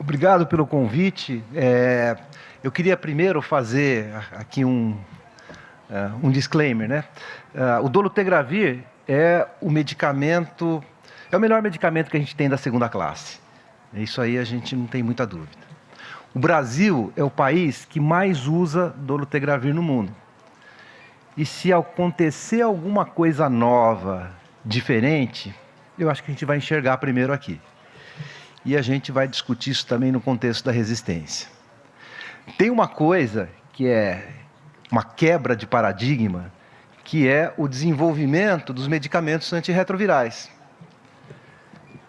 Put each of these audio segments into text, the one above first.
Obrigado pelo convite. Eu queria primeiro fazer aqui um disclaimer, né? O dolutegravir é o medicamento, é o melhor medicamento que a gente tem da segunda classe. Isso aí a gente não tem muita dúvida. O Brasil é o país que mais usa dolutegravir no mundo. E se acontecer alguma coisa nova, diferente, eu acho que a gente vai enxergar primeiro aqui. E a gente vai discutir isso também no contexto da resistência. Tem uma coisa que é uma quebra de paradigma, que é o desenvolvimento dos medicamentos antirretrovirais.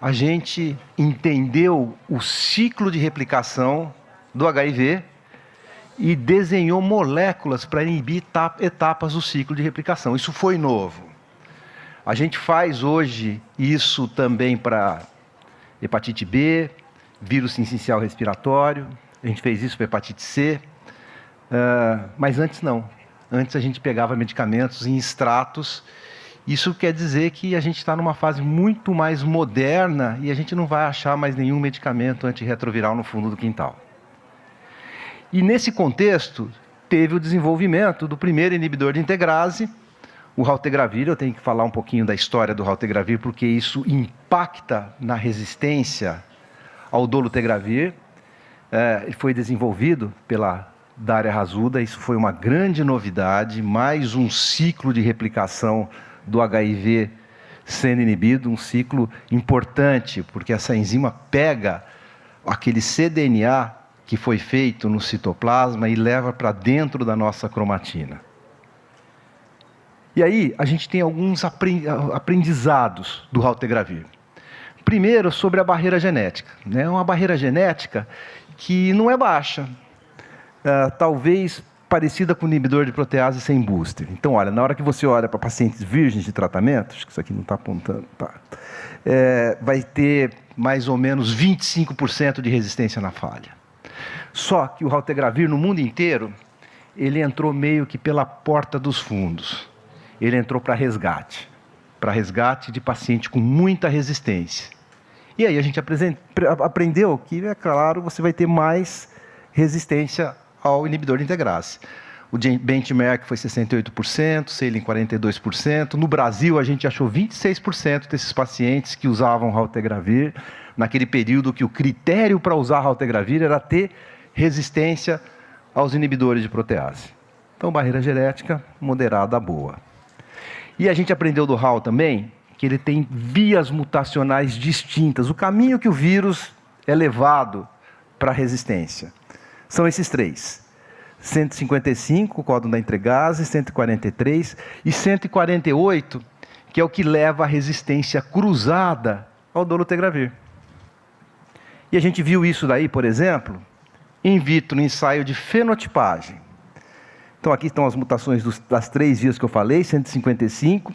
A gente entendeu o ciclo de replicação do HIV e desenhou moléculas para inibir etapas do ciclo de replicação. Isso foi novo. A gente faz hoje isso também para hepatite B, vírus sincicial respiratório, a gente fez isso para hepatite C, mas antes não. Antes a gente pegava medicamentos em extratos. Isso quer dizer que a gente está numa fase muito mais moderna e a gente não vai achar mais nenhum medicamento antirretroviral no fundo do quintal. E nesse contexto, teve o desenvolvimento do primeiro inibidor de integrase, o raltegravir. Eu tenho que falar um pouquinho da história do raltegravir, porque isso impacta na resistência ao dolutegravir. Ele foi desenvolvido pela Daria Rasuda, isso foi uma grande novidade, mais um ciclo de replicação do HIV sendo inibido, um ciclo importante, porque essa enzima pega aquele cDNA que foi feito no citoplasma e leva para dentro da nossa cromatina. E aí, a gente tem alguns aprendizados do raltegravir. Primeiro, sobre a barreira genética. É uma barreira genética que não é baixa, talvez parecida com o inibidor de protease sem booster. Então, olha, na hora que você olha para pacientes virgens de tratamento, acho que isso aqui não está apontando, tá, vai ter mais ou menos 25% de resistência na falha. Só que o raltegravir, no mundo inteiro, ele entrou meio que pela porta dos fundos. Ele entrou para resgate de paciente com muita resistência. E aí a gente aprendeu que, é claro, você vai ter mais resistência ao inibidor de integrase. O benchmark foi 68%, Saline 42%. No Brasil, a gente achou 26% desses pacientes que usavam raltegravir, naquele período que o critério para usar raltegravir era ter resistência aos inibidores de protease. Então, barreira genética moderada boa. E a gente aprendeu do RAL também que ele tem vias mutacionais distintas. O caminho que o vírus é levado para a resistência. São esses três. 155, o códon da integrase, 143 e 148, que é o que leva à resistência cruzada ao dolutegravir. E a gente viu isso daí, por exemplo, in vitro, no ensaio de fenotipagem. Então, aqui estão as mutações das três vias que eu falei, 155,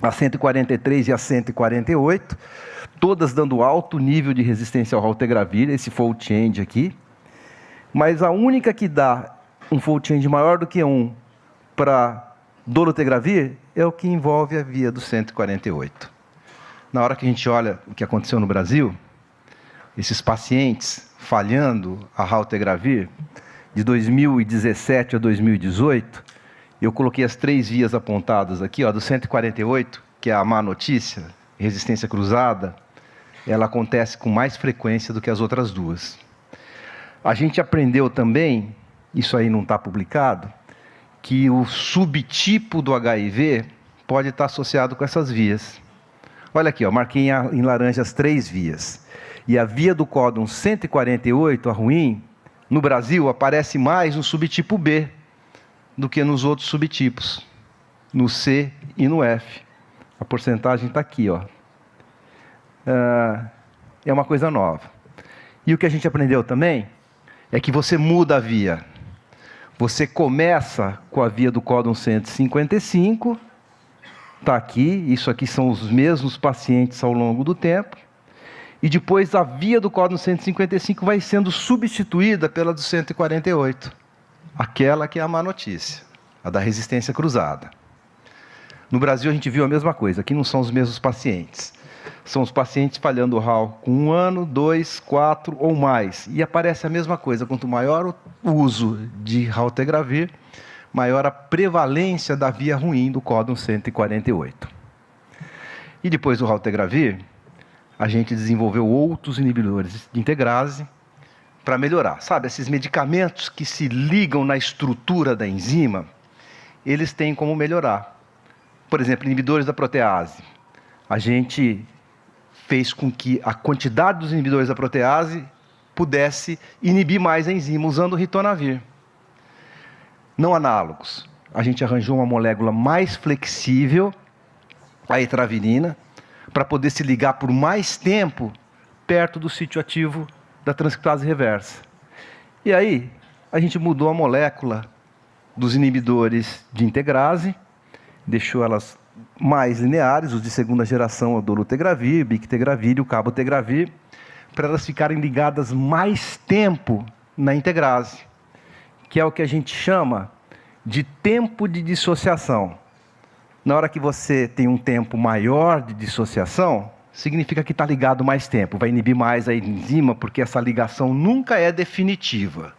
a 143 e a 148, todas dando alto nível de resistência ao raltegravir, esse fold change aqui. Mas a única que dá um fold change maior do que 1 para dolutegravir é o que envolve a via do 148. Na hora que a gente olha o que aconteceu no Brasil, esses pacientes falhando a raltegravir, de 2017 a 2018, eu coloquei as três vias apontadas aqui, do 148, que é a má notícia, resistência cruzada, ela acontece com mais frequência do que as outras duas. A gente aprendeu também, isso aí não está publicado, que o subtipo do HIV pode estar associado com essas vias. Olha aqui, marquei em laranja as três vias. E a via do códon 148, a ruim, no Brasil aparece mais no subtipo B do que nos outros subtipos, no C e no F. A porcentagem está aqui, é uma coisa nova. E o que a gente aprendeu também é que você muda a via. Você começa com a via do códon 155, está aqui, isso aqui são os mesmos pacientes ao longo do tempo, e depois a via do códon 155 vai sendo substituída pela do 148, aquela que é a má notícia, a da resistência cruzada. No Brasil a gente viu a mesma coisa, aqui não são os mesmos pacientes, são os pacientes falhando o RAL com 1 ano, 2, 4 ou mais. E aparece a mesma coisa, quanto maior o uso de raltegravir, maior a prevalência da via ruim do códon 148. E depois do raltegravir, a gente desenvolveu outros inibidores de integrase para melhorar. Sabe, esses medicamentos que se ligam na estrutura da enzima, eles têm como melhorar. Por exemplo, inibidores da protease. A gente fez com que a quantidade dos inibidores da protease pudesse inibir mais a enzima usando o ritonavir. Não análogos. A gente arranjou uma molécula mais flexível, a etravirina, para poder se ligar por mais tempo perto do sítio ativo da transcriptase reversa. E aí, a gente mudou a molécula dos inibidores de integrase, deixou elas mais lineares, os de segunda geração, o dolutegravir, bictegravir e o cabotegravir, para elas ficarem ligadas mais tempo na integrase, que é o que a gente chama de tempo de dissociação. Na hora que você tem um tempo maior de dissociação, significa que está ligado mais tempo, vai inibir mais a enzima, porque essa ligação nunca é definitiva.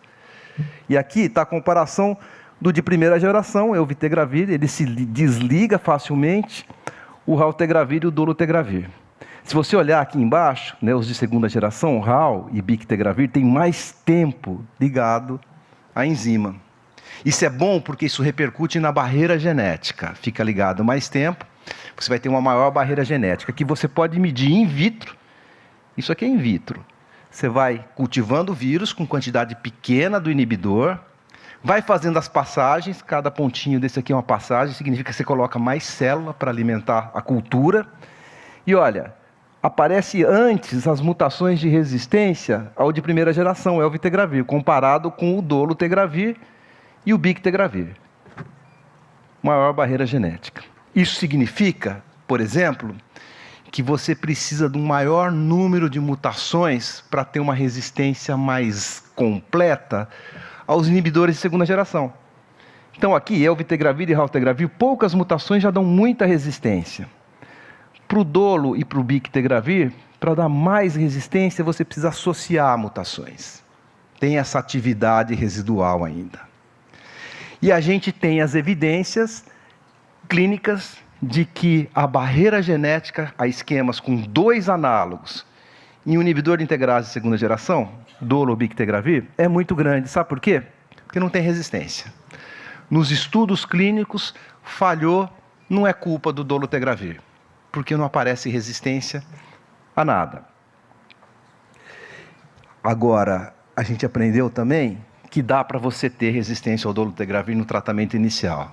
E aqui está a comparação do de primeira geração, é o vitegravir, ele se desliga facilmente, o raltegravir e o dolutegravir. Se você olhar aqui embaixo, né, os de segunda geração, RAL e bictegravir, tem mais tempo ligado à enzima. Isso é bom porque isso repercute na barreira genética, fica ligado mais tempo, você vai ter uma maior barreira genética, que você pode medir in vitro. Isso aqui é in vitro. Você vai cultivando o vírus com quantidade pequena do inibidor, vai fazendo as passagens, cada pontinho desse aqui é uma passagem, significa que você coloca mais célula para alimentar a cultura. E olha, aparece antes as mutações de resistência ao de primeira geração, é o vitegravir, comparado com o dolutegravir e o bictegravir. Maior barreira genética. Isso significa, por exemplo, que você precisa de um maior número de mutações para ter uma resistência mais completa aos inibidores de segunda geração. Então aqui, elvitegravir e raltegravir, poucas mutações já dão muita resistência. Para o dolo e para o bictegravir, para dar mais resistência, você precisa associar mutações. Tem essa atividade residual ainda. E a gente tem as evidências clínicas de que a barreira genética a esquemas com 2 análogos em um inibidor de integrase de segunda geração, dolo ou bictegravir, é muito grande. Sabe por quê? Porque não tem resistência. Nos estudos clínicos, falhou, não é culpa do dolutegravir, porque não aparece resistência a nada. Agora, a gente aprendeu também que dá para você ter resistência ao dolutegravir no tratamento inicial.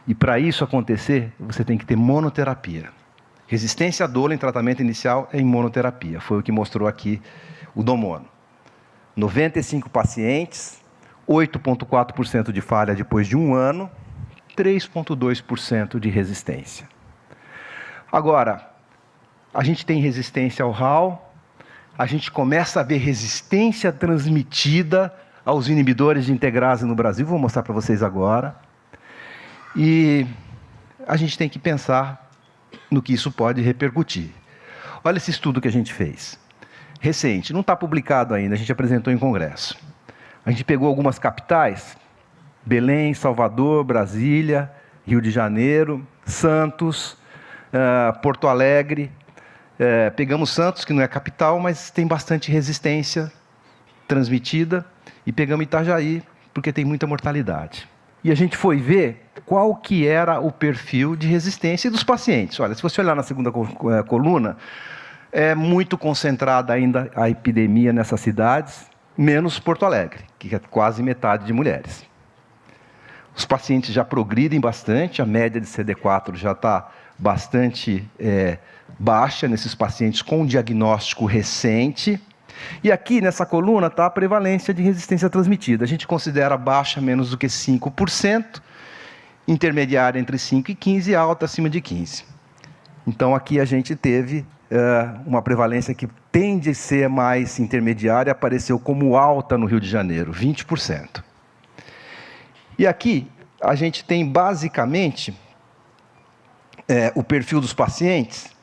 E para isso acontecer, você tem que ter monoterapia. Resistência a dolo em tratamento inicial é em monoterapia. Foi o que mostrou aqui o Domono. 95 pacientes, 8,4% de falha depois de 1 ano, 3,2% de resistência. Agora, a gente tem resistência ao RAL, a gente começa a ver resistência transmitida aos inibidores de integrase no Brasil, vou mostrar para vocês agora. E a gente tem que pensar no que isso pode repercutir. Olha esse estudo que a gente fez. Recente, não está publicado ainda, a gente apresentou em congresso. A gente pegou algumas capitais, Belém, Salvador, Brasília, Rio de Janeiro, Santos, Porto Alegre. Pegamos Santos, que não é capital, mas tem bastante resistência transmitida, e pegamos Itajaí, porque tem muita mortalidade. E a gente foi ver qual que era o perfil de resistência dos pacientes. Olha, se você olhar na segunda coluna, é muito concentrada ainda a epidemia nessas cidades, menos Porto Alegre, que é quase metade de mulheres. Os pacientes já progridem bastante, a média de CD4 já está bastante baixa nesses pacientes com diagnóstico recente. E aqui nessa coluna está a prevalência de resistência transmitida. A gente considera baixa menos do que 5%, intermediária entre 5 e 15% e alta acima de 15%. Então aqui a gente teve uma prevalência que tende a ser mais intermediária, apareceu como alta no Rio de Janeiro, 20%. E aqui a gente tem basicamente o perfil dos pacientes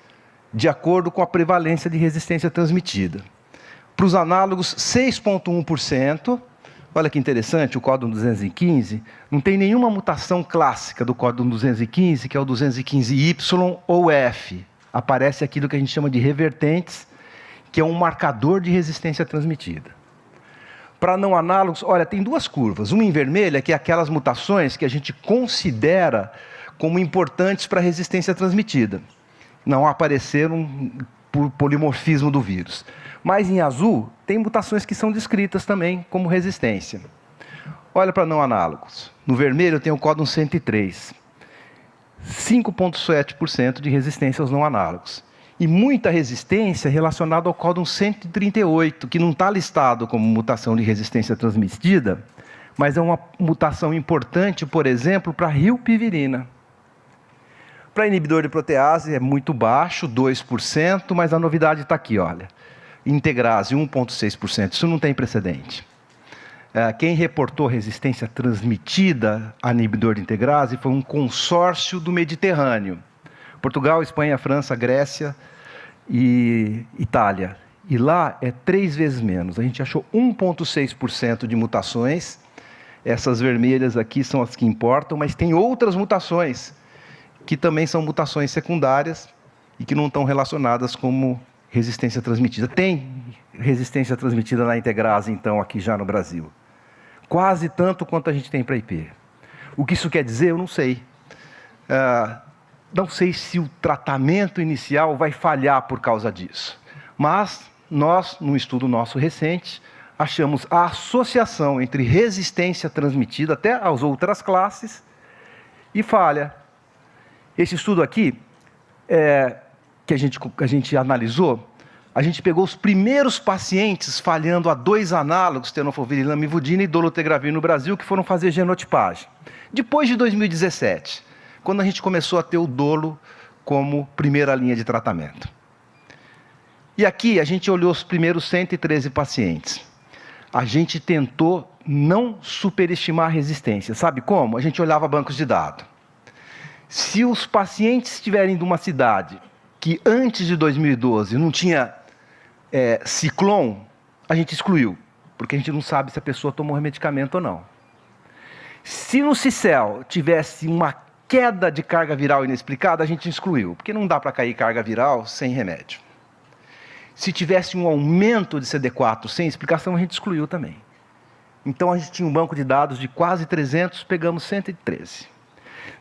de acordo com a prevalência de resistência transmitida. Para os análogos, 6,1%. Olha que interessante, o códon 215 não tem nenhuma mutação clássica do códon 215, que é o 215Y ou F. Aparece aquilo que a gente chama de revertentes, que é um marcador de resistência transmitida. Para não análogos, olha, tem duas curvas. Uma em vermelha, que é aquelas mutações que a gente considera como importantes para a resistência transmitida. Não apareceram por polimorfismo do vírus. Mas em azul, tem mutações que são descritas também como resistência. Olha para não análogos. No vermelho tem o códon 103. 5,7% de resistência aos não análogos. E muita resistência relacionada ao códon 138, que não está listado como mutação de resistência transmitida, mas é uma mutação importante, por exemplo, para rilpivirina. Para inibidor de protease é muito baixo, 2%, mas a novidade está aqui, olha. Integrase, 1,6%, isso não tem precedente. Quem reportou resistência transmitida a inibidor de integrase foi um consórcio do Mediterrâneo. Portugal, Espanha, França, Grécia e Itália. E lá é 3 vezes menos. A gente achou 1,6% de mutações. Essas vermelhas aqui são as que importam, mas tem outras mutações, que também são mutações secundárias e que não estão relacionadas como resistência transmitida. Tem resistência transmitida na integrase, então, aqui já no Brasil. Quase tanto quanto a gente tem para IP. O que isso quer dizer, eu não sei. Não sei se o tratamento inicial vai falhar por causa disso. Mas nós, num estudo nosso recente, achamos a associação entre resistência transmitida até às outras classes e falha. Esse estudo aqui, que a gente analisou, a gente pegou os primeiros pacientes falhando a 2 análogos, tenofovir e lamivudina e dolutegravir no Brasil, que foram fazer genotipagem. Depois de 2017, quando a gente começou a ter o dolo como primeira linha de tratamento. E aqui a gente olhou os primeiros 113 pacientes. A gente tentou não superestimar a resistência. Sabe como? A gente olhava bancos de dados. Se os pacientes estiverem de uma cidade que antes de 2012 não tinha ciclon, a gente excluiu, porque a gente não sabe se a pessoa tomou medicamento ou não. Se no CICEL tivesse uma queda de carga viral inexplicada, a gente excluiu, porque não dá para cair carga viral sem remédio. Se tivesse um aumento de CD4 sem explicação, a gente excluiu também. Então a gente tinha um banco de dados de quase 300, pegamos 113.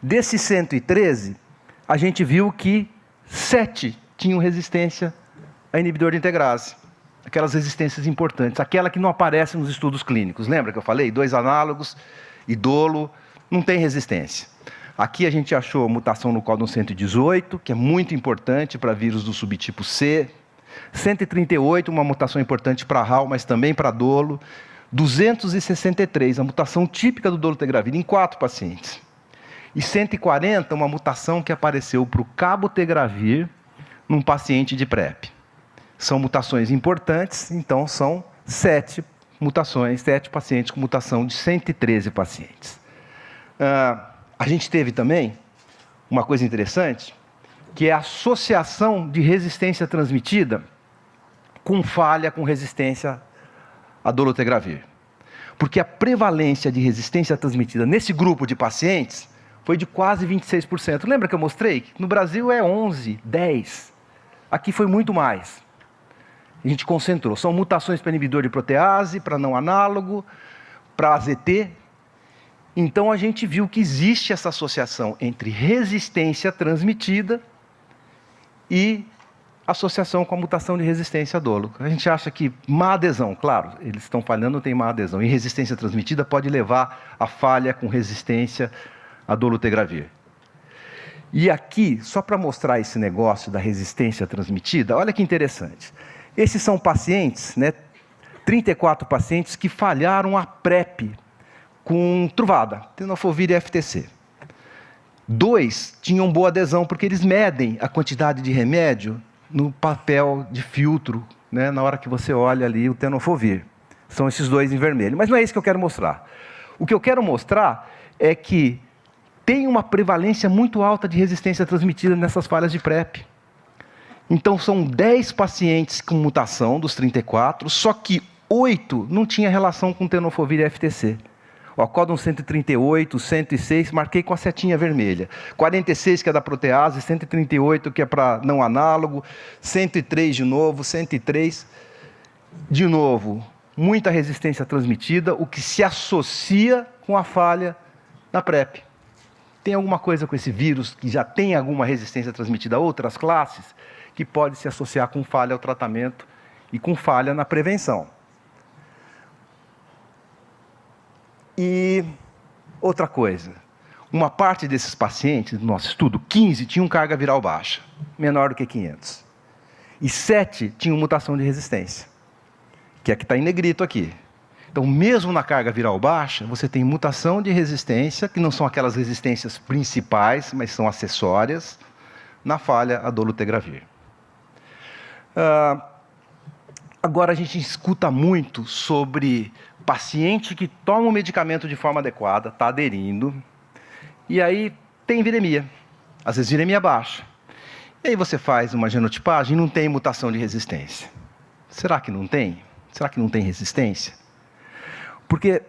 Desses 113, a gente viu que 7 tinham resistência a inibidor de integrase. Aquelas resistências importantes, aquela que não aparece nos estudos clínicos. Lembra que eu falei? 2 análogos e dolo, não tem resistência. Aqui a gente achou mutação no códon 118, que é muito importante para vírus do subtipo C. 138, uma mutação importante para RAL, mas também para dolo. 263, a mutação típica do dolutegravir em 4 pacientes. E 140, uma mutação que apareceu para o cabotegravir num paciente de PrEP. São mutações importantes, então são 7 mutações, 7 pacientes com mutação de 113 pacientes. A gente teve também uma coisa interessante, que é a associação de resistência transmitida com falha com resistência a dolutegravir. Porque a prevalência de resistência transmitida nesse grupo de pacientes foi de quase 26%. Lembra que eu mostrei? No Brasil é 11, 10. Aqui foi muito mais. A gente concentrou. São mutações para inibidor de protease, para não análogo, para AZT. Então a gente viu que existe essa associação entre resistência transmitida e associação com a mutação de resistência a dolo. A gente acha que má adesão, claro, eles estão falhando, tem má adesão. E resistência transmitida pode levar a falha com resistência a dolutegravir. E aqui, só para mostrar esse negócio da resistência transmitida, olha que interessante. Esses são pacientes, 34 pacientes que falharam a PrEP com Truvada, tenofovir e FTC. 2 tinham boa adesão, porque eles medem a quantidade de remédio no papel de filtro, na hora que você olha ali o tenofovir. São esses 2 em vermelho. Mas não é isso que eu quero mostrar. O que eu quero mostrar é que tem uma prevalência muito alta de resistência transmitida nessas falhas de PrEP. Então, são 10 pacientes com mutação dos 34, só que 8 não tinha relação com tenofovir e FTC. O códon 138, 106, marquei com a setinha vermelha. 46, que é da protease, 138, que é para não análogo, 103 de novo, 103. De novo, muita resistência transmitida, o que se associa com a falha na PrEP. Tem alguma coisa com esse vírus que já tem alguma resistência transmitida a outras classes, que pode se associar com falha ao tratamento e com falha na prevenção. E outra coisa, uma parte desses pacientes, no nosso estudo, 15 tinham carga viral baixa, menor do que 500. E 7 tinham mutação de resistência, que é a que está em negrito aqui. Então, mesmo na carga viral baixa, você tem mutação de resistência, que não são aquelas resistências principais, mas são acessórias, na falha a dolutegravir. Agora, a gente escuta muito sobre paciente que toma o medicamento de forma adequada, está aderindo, e aí tem viremia, às vezes viremia baixa. E aí você faz uma genotipagem e não tem mutação de resistência. Será que não tem? Será que não tem resistência? Porque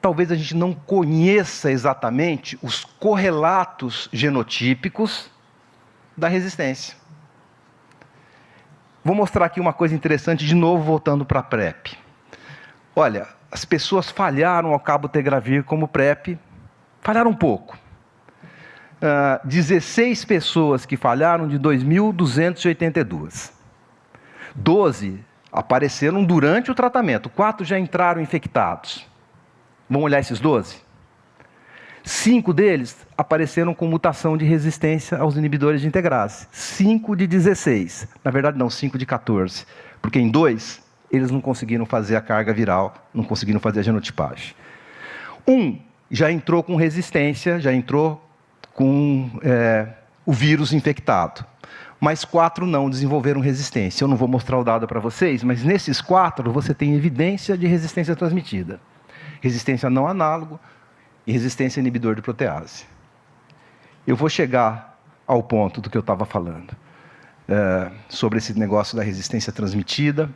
talvez a gente não conheça exatamente os correlatos genotípicos da resistência. Vou mostrar aqui uma coisa interessante, de novo voltando para a PrEP. Olha, as pessoas falharam ao cabotegravir como PrEP, falharam um pouco. 16 pessoas que falharam de 2.282. 12 apareceram durante o tratamento, 4 já entraram infectados. Vamos olhar esses 12? 5 deles apareceram com mutação de resistência aos inibidores de integrase. 5 de 16. Na verdade, não, 5 de 14. Porque em 2, eles não conseguiram fazer a carga viral, não conseguiram fazer a genotipagem. 1 já entrou com resistência, já entrou com o vírus infectado. Mas 4 não desenvolveram resistência. Eu não vou mostrar o dado para vocês, mas nesses 4 você tem evidência de resistência transmitida. Resistência não análogo e resistência a inibidor de protease. Eu vou chegar ao ponto do que eu estava falando, sobre esse negócio da resistência transmitida,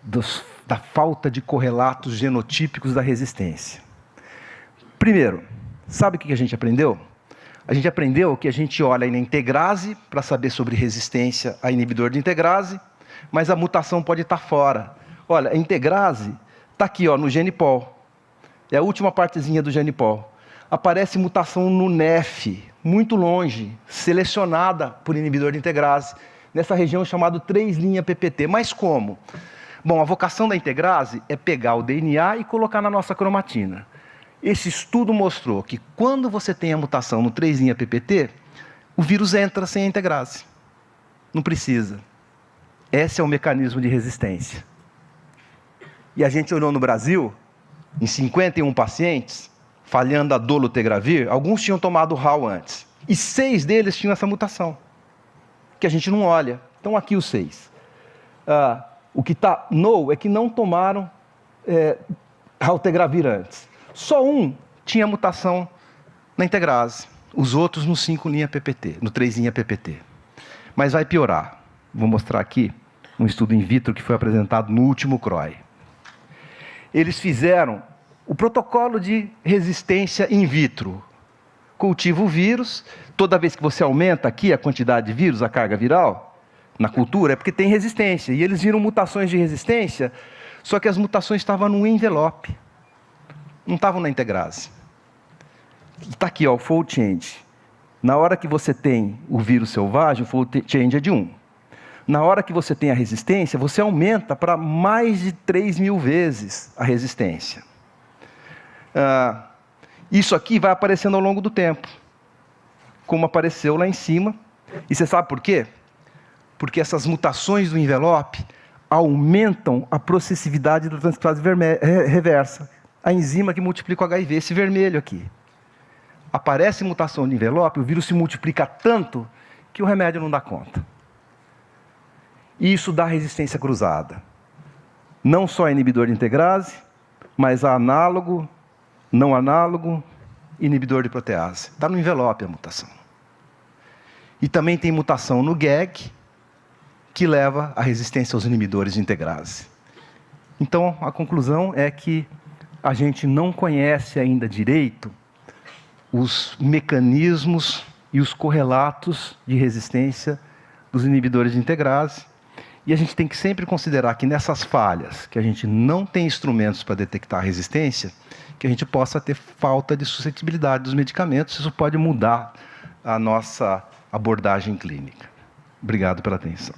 da falta de correlatos genotípicos da resistência. Primeiro, sabe o que a gente aprendeu? A gente aprendeu que a gente olha na integrase para saber sobre resistência a inibidor de integrase, mas a mutação pode estar fora. Olha, a integrase está aqui, ó, no genipol. É a última partezinha do genipol. Aparece mutação no NEF, muito longe, selecionada por inibidor de integrase, nessa região chamada 3' PPT. Mas como? Bom, a vocação da integrase é pegar o DNA e colocar na nossa cromatina. Esse estudo mostrou que quando você tem a mutação no 3' PPT, o vírus entra sem a integrase. Não precisa. Esse é o mecanismo de resistência. E a gente olhou no Brasil, em 51 pacientes, falhando a dolutegravir, alguns tinham tomado RAL antes. E 6 deles tinham essa mutação, que a gente não olha. Então, aqui os 6. O que está no é que não tomaram raltegravir antes. Só 1 tinha mutação na integrase, os outros no 5' PPT, no 3' PPT. Mas vai piorar. Vou mostrar aqui um estudo in vitro que foi apresentado no último CROI. Eles fizeram o protocolo de resistência in vitro. Cultiva o vírus, toda vez que você aumenta aqui a quantidade de vírus, a carga viral, na cultura, é porque tem resistência. E eles viram mutações de resistência, só que as mutações estavam no envelope. Não estavam na integrase. Está aqui, ó, o fold change. Na hora que você tem o vírus selvagem, o fold change é de 1. Na hora que você tem a resistência, você aumenta para mais de 3.000 vezes a resistência. Isso aqui vai aparecendo ao longo do tempo, como apareceu lá em cima. E você sabe por quê? Porque essas mutações do envelope aumentam a processividade da transcriptase reversa, a enzima que multiplica o HIV, esse vermelho aqui. Aparece mutação de envelope, o vírus se multiplica tanto que o remédio não dá conta. E isso dá resistência cruzada. Não só a inibidor de integrase, mas a análogo, não análogo, inibidor de protease. Está no envelope a mutação. E também tem mutação no GAG que leva à resistência aos inibidores de integrase. Então, a conclusão é que a gente não conhece ainda direito os mecanismos e os correlatos de resistência dos inibidores de integrase, e a gente tem que sempre considerar que nessas falhas, que a gente não tem instrumentos para detectar a resistência, que a gente possa ter falta de suscetibilidade dos medicamentos. Isso pode mudar a nossa abordagem clínica. Obrigado pela atenção.